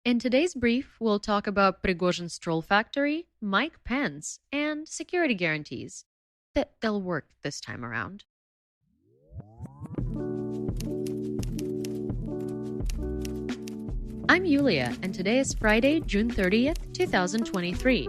In today's brief, we'll talk about Prigozhin's troll factory, Mike Pence, and security guarantees that they'll work this time around. I'm Yewleea, and today is Friday, June 30th, 2023.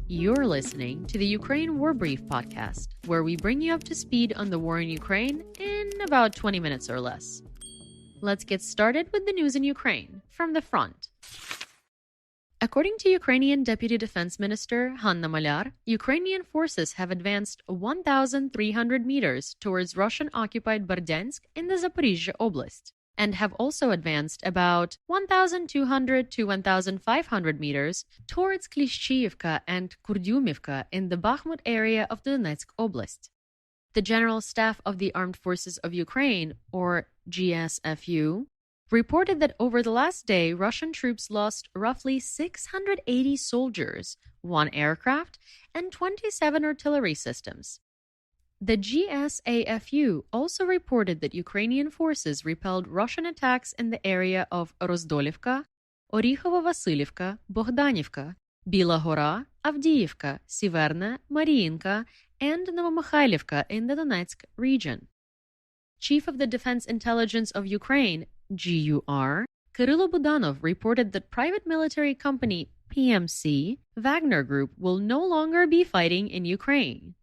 You're listening to the Ukraine War Brief podcast, where we bring you up to speed on the war in Ukraine in about 20 minutes or less. Let's get started with the news in Ukraine from the front. According to Ukrainian Deputy Defense Minister Hanna Malyar, Ukrainian forces have advanced 1,300 meters towards Russian-occupied Berdyansk in the Zaporizhzhia Oblast, and have also advanced about 1,200 to 1,500 meters towards Klishchiivka and Kurdyumivka in the Bakhmut area of the Donetsk Oblast. The General Staff of the Armed Forces of Ukraine, or GSFU, reported that over the last day, Russian troops lost roughly 680 soldiers, 1 aircraft, and 27 artillery systems. The GSAFU also reported that Ukrainian forces repelled Russian attacks in the area of Rozdolivka, Orikhovo-Vasilivka, Bogdanivka, Bila Gora, Avdiivka, Siverna, Mariinka, and Novomykhailivka in the Donetsk region. Chief of the Defense Intelligence of Ukraine, GUR, Kyrylo Budanov reported that private military company PMC, Wagner Group, will no longer be fighting in Ukraine,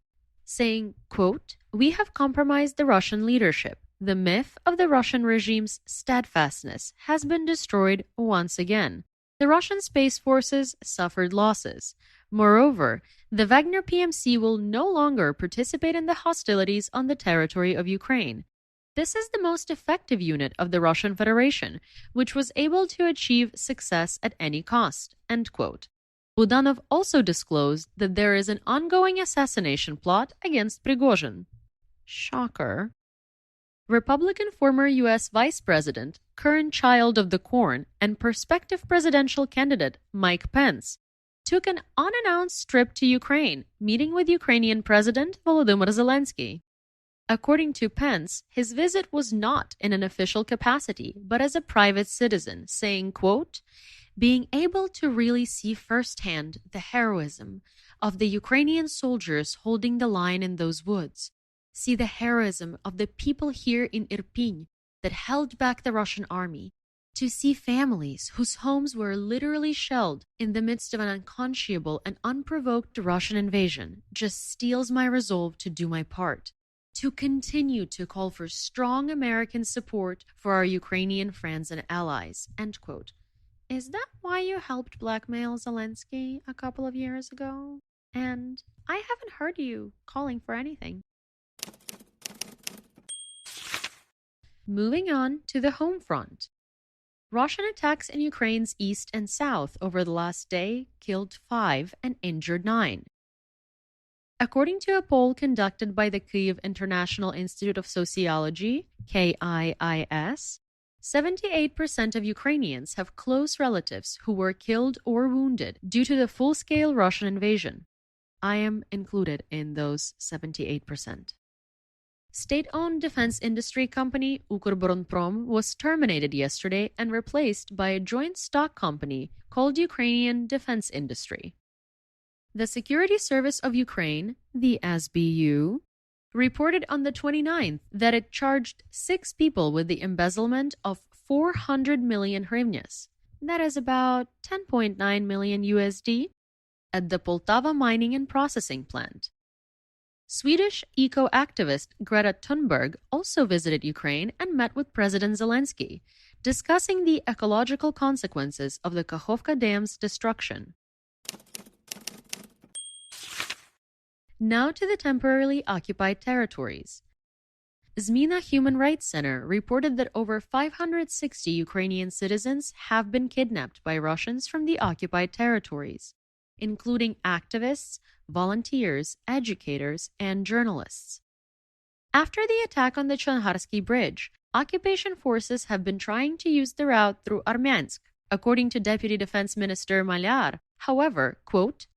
saying, quote, "We have compromised the Russian leadership. The myth of the Russian regime's steadfastness has been destroyed once again. The Russian space forces suffered losses. Moreover, the Wagner PMC will no longer participate in the hostilities on the territory of Ukraine. This is the most effective unit of the Russian Federation, which was able to achieve success at any cost." End quote. Budanov also disclosed that there is an ongoing assassination plot against Prigozhin. Shocker. Republican former U.S. Vice President, current child of the corn, and prospective presidential candidate Mike Pence took an unannounced trip to Ukraine, meeting with Ukrainian President Volodymyr Zelensky. According to Pence, his visit was not in an official capacity, but as a private citizen, saying, quote, "Being able to really see firsthand the heroism of the Ukrainian soldiers holding the line in those woods, see the heroism of the people here in Irpin that held back the Russian army, to see families whose homes were literally shelled in the midst of an unconscionable and unprovoked Russian invasion just steels my resolve to do my part, to continue to call for strong American support for our Ukrainian friends and allies." End quote. Is that why you helped blackmail Zelensky a couple of years ago? And I haven't heard you calling for anything. Moving on to the home front. Russian attacks in Ukraine's east and south over the last day killed 5 and injured 9. According to a poll conducted by the Kyiv International Institute of Sociology, KIIS, 78% of Ukrainians have close relatives who were killed or wounded due to the full-scale Russian invasion. I am included in those 78%. State-owned defense industry company Ukrbоронпром was terminated yesterday and replaced by a joint stock company called Ukrainian Defense Industry. The Security Service of Ukraine, the SBU, reported on the 29th that it charged 6 people with the embezzlement of 400 million hryvnias, that is about 10.9 million USD, at the Poltava mining and processing plant. Swedish eco-activist Greta Thunberg also visited Ukraine and met with President Zelensky, discussing the ecological consequences of the Kakhovka Dam's destruction. Now to the temporarily occupied territories. Zmina Human Rights Center reported that over 560 Ukrainian citizens have been kidnapped by Russians from the occupied territories, including activists, volunteers, educators, and journalists. After the attack on the Chonharsky Bridge, occupation forces have been trying to use the route through Armyansk, according to Deputy Defense Minister Malyar. However, quote,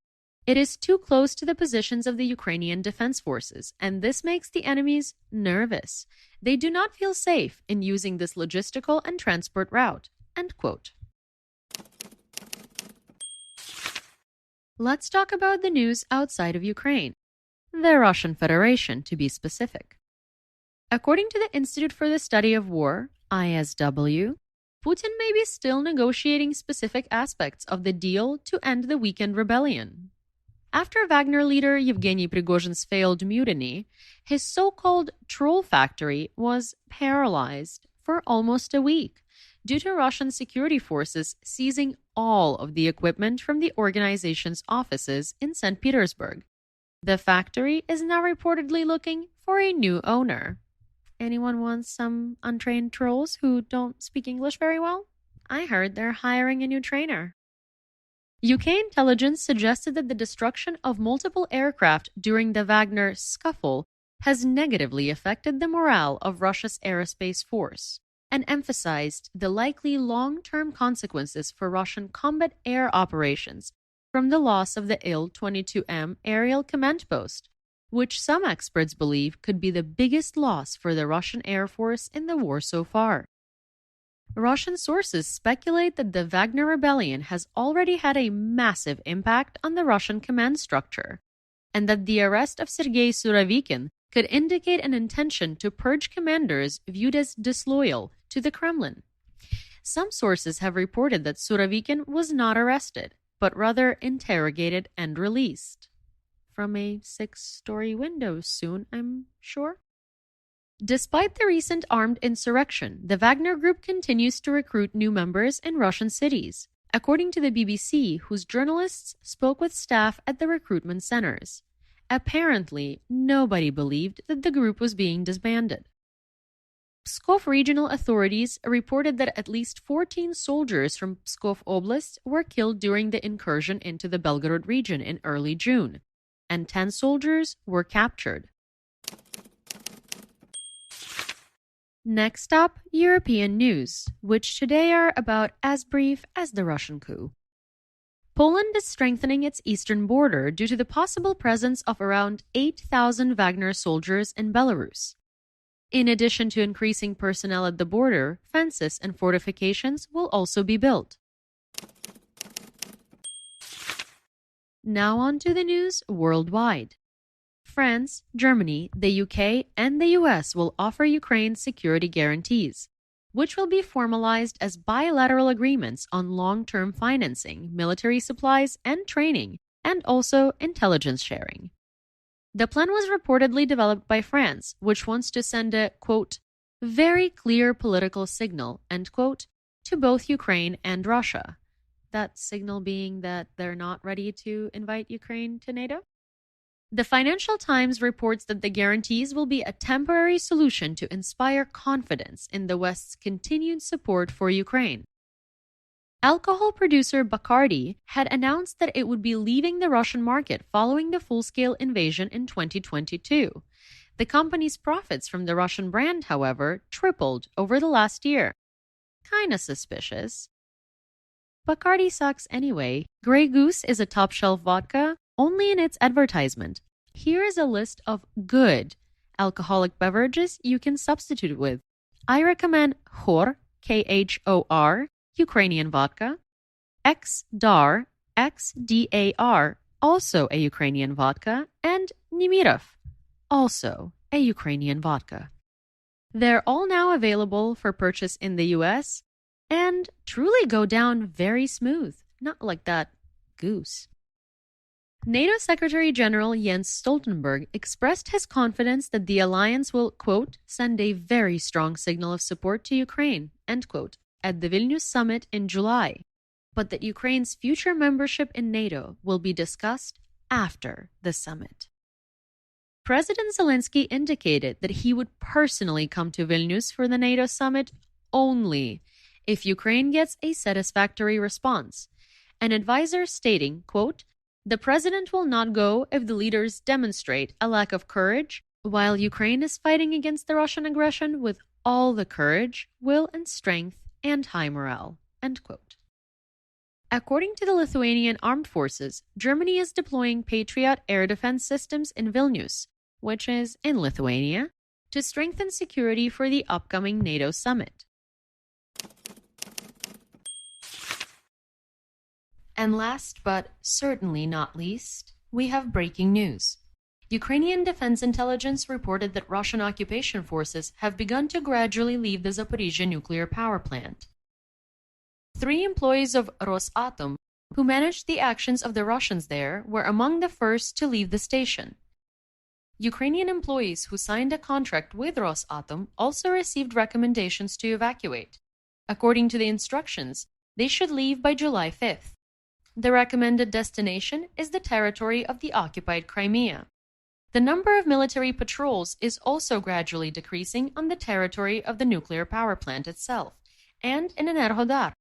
"It is too close to the positions of the Ukrainian defense forces, and this makes the enemies nervous. They do not feel safe in using this logistical and transport route." End quote. Let's talk about the news outside of Ukraine, the Russian Federation to be specific. According to the Institute for the Study of War, ISW, Putin may be still negotiating specific aspects of the deal to end the weekend rebellion. After Wagner leader Yevgeny Prigozhin's failed mutiny, his so-called troll factory was paralyzed for almost a week due to Russian security forces seizing all of the equipment from the organization's offices in St. Petersburg. The factory is now reportedly looking for a new owner. Anyone wants some untrained trolls who don't speak English very well? I heard they're hiring a new trainer. UK intelligence suggested that the destruction of multiple aircraft during the Wagner scuffle has negatively affected the morale of Russia's aerospace force and emphasized the likely long-term consequences for Russian combat air operations from the loss of the Il-22M aerial command post, which some experts believe could be the biggest loss for the Russian Air Force in the war so far. Russian sources speculate that the Wagner rebellion has already had a massive impact on the Russian command structure, and that the arrest of Sergei Surovikin could indicate an intention to purge commanders viewed as disloyal to the Kremlin. Some sources have reported that Surovikin was not arrested, but rather interrogated and released. From a 6-story window soon, I'm sure. Despite the recent armed insurrection, the Wagner Group continues to recruit new members in Russian cities, according to the BBC, whose journalists spoke with staff at the recruitment centers. Apparently, nobody believed that the group was being disbanded. Pskov regional authorities reported that at least 14 soldiers from Pskov Oblast were killed during the incursion into the Belgorod region in early June, and 10 soldiers were captured. Next up, European news, which today are about as brief as the Russian coup. Poland is strengthening its eastern border due to the possible presence of around 8,000 Wagner soldiers in Belarus. In addition to increasing personnel at the border, fences and fortifications will also be built. Now on to the news worldwide. France, Germany, the UK, and the US will offer Ukraine security guarantees, which will be formalized as bilateral agreements on long-term financing, military supplies and training, and also intelligence sharing. The plan was reportedly developed by France, which wants to send a, quote, very clear political signal, end quote, to both Ukraine and Russia. That signal being that they're not ready to invite Ukraine to NATO? The Financial Times reports that the guarantees will be a temporary solution to inspire confidence in the West's continued support for Ukraine. Alcohol producer Bacardi had announced that it would be leaving the Russian market following the full-scale invasion in 2022. The company's profits from the Russian brand, however, tripled over the last year. Kinda suspicious. Bacardi sucks anyway. Grey Goose is a top-shelf vodka only in its advertisement. Here is a list of good alcoholic beverages you can substitute with. I recommend Khor, Khor, Ukrainian vodka, Xdar, Xdar, also a Ukrainian vodka, and Nimirov, also a Ukrainian vodka. They're all now available for purchase in the US and truly go down very smooth, not like that goose. NATO Secretary General Jens Stoltenberg expressed his confidence that the alliance will, quote, send a very strong signal of support to Ukraine, end quote, at the Vilnius summit in July, but that Ukraine's future membership in NATO will be discussed after the summit. President Zelensky indicated that he would personally come to Vilnius for the NATO summit only if Ukraine gets a satisfactory response, an advisor stating, quote, the president will not go if the leaders demonstrate a lack of courage, while Ukraine is fighting against the Russian aggression with all the courage, will, and strength, and high morale, end quote. According to the Lithuanian Armed Forces, Germany is deploying Patriot air defense systems in Vilnius, which is in Lithuania, to strengthen security for the upcoming NATO summit. And last but certainly not least, we have breaking news. Ukrainian Defense Intelligence reported that Russian occupation forces have begun to gradually leave the Zaporizhzhia nuclear power plant. 3 employees of Rosatom, who managed the actions of the Russians there, were among the first to leave the station. Ukrainian employees who signed a contract with Rosatom also received recommendations to evacuate. According to the instructions, they should leave by July 5th. The recommended destination is the territory of the occupied Crimea. The number of military patrols is also gradually decreasing on the territory of the nuclear power plant itself and in Enerhodar.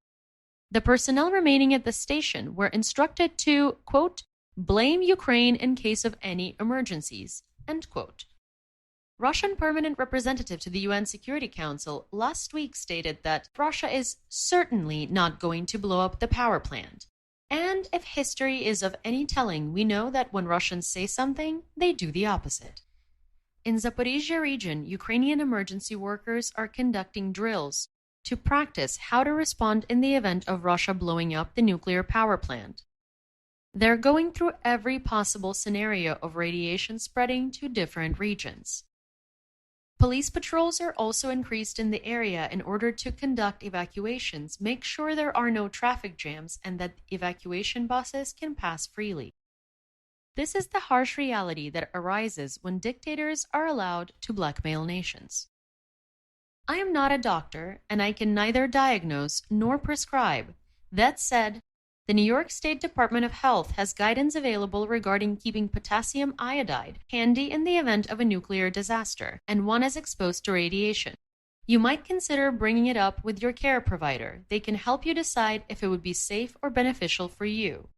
The personnel remaining at the station were instructed to, quote, blame Ukraine in case of any emergencies, end quote. Russian permanent representative to the UN Security Council last week stated that Russia is certainly not going to blow up the power plant. And if history is of any telling, we know that when Russians say something, they do the opposite. In Zaporizhzhia region, Ukrainian emergency workers are conducting drills to practice how to respond in the event of Russia blowing up the nuclear power plant. They're going through every possible scenario of radiation spreading to different regions. Police patrols are also increased in the area in order to conduct evacuations, make sure there are no traffic jams, and that evacuation buses can pass freely. This is the harsh reality that arises when dictators are allowed to blackmail nations. I am not a doctor, and I can neither diagnose nor prescribe. That said, the New York State Department of Health has guidance available regarding keeping potassium iodide handy in the event of a nuclear disaster and one is exposed to radiation. You might consider bringing it up with your care provider. They can help you decide if it would be safe or beneficial for you.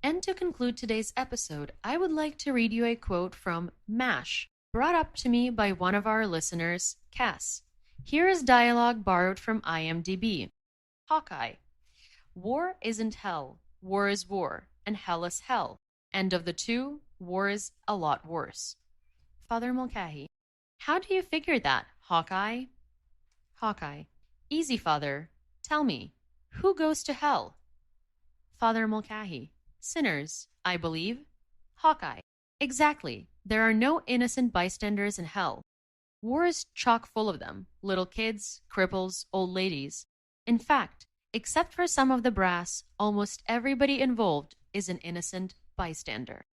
And to conclude today's episode, I would like to read you a quote from MASH, brought up to me by one of our listeners, Cass. Here is dialogue borrowed from IMDb. Hawkeye. War isn't hell. War is war, and hell is hell. And of the two, war is a lot worse. Father Mulcahy. How do you figure that, Hawkeye? Hawkeye. Easy, Father. Tell me, who goes to hell? Father Mulcahy. Sinners, I believe. Hawkeye. Exactly. There are no innocent bystanders in hell. War is chock full of them. Little kids, cripples, old ladies. In fact, except for some of the brass, almost everybody involved is an innocent bystander.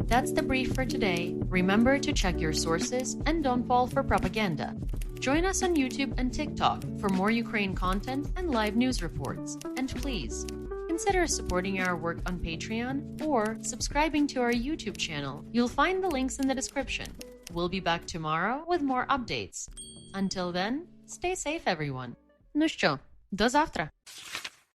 That's the brief for today. Remember to check your sources and don't fall for propaganda. Join us on YouTube and TikTok for more Ukraine content and live news reports. And please, consider supporting our work on Patreon or subscribing to our YouTube channel. You'll find the links in the description. We'll be back tomorrow with more updates. Until then, stay safe, everyone. Ну що, до завтра!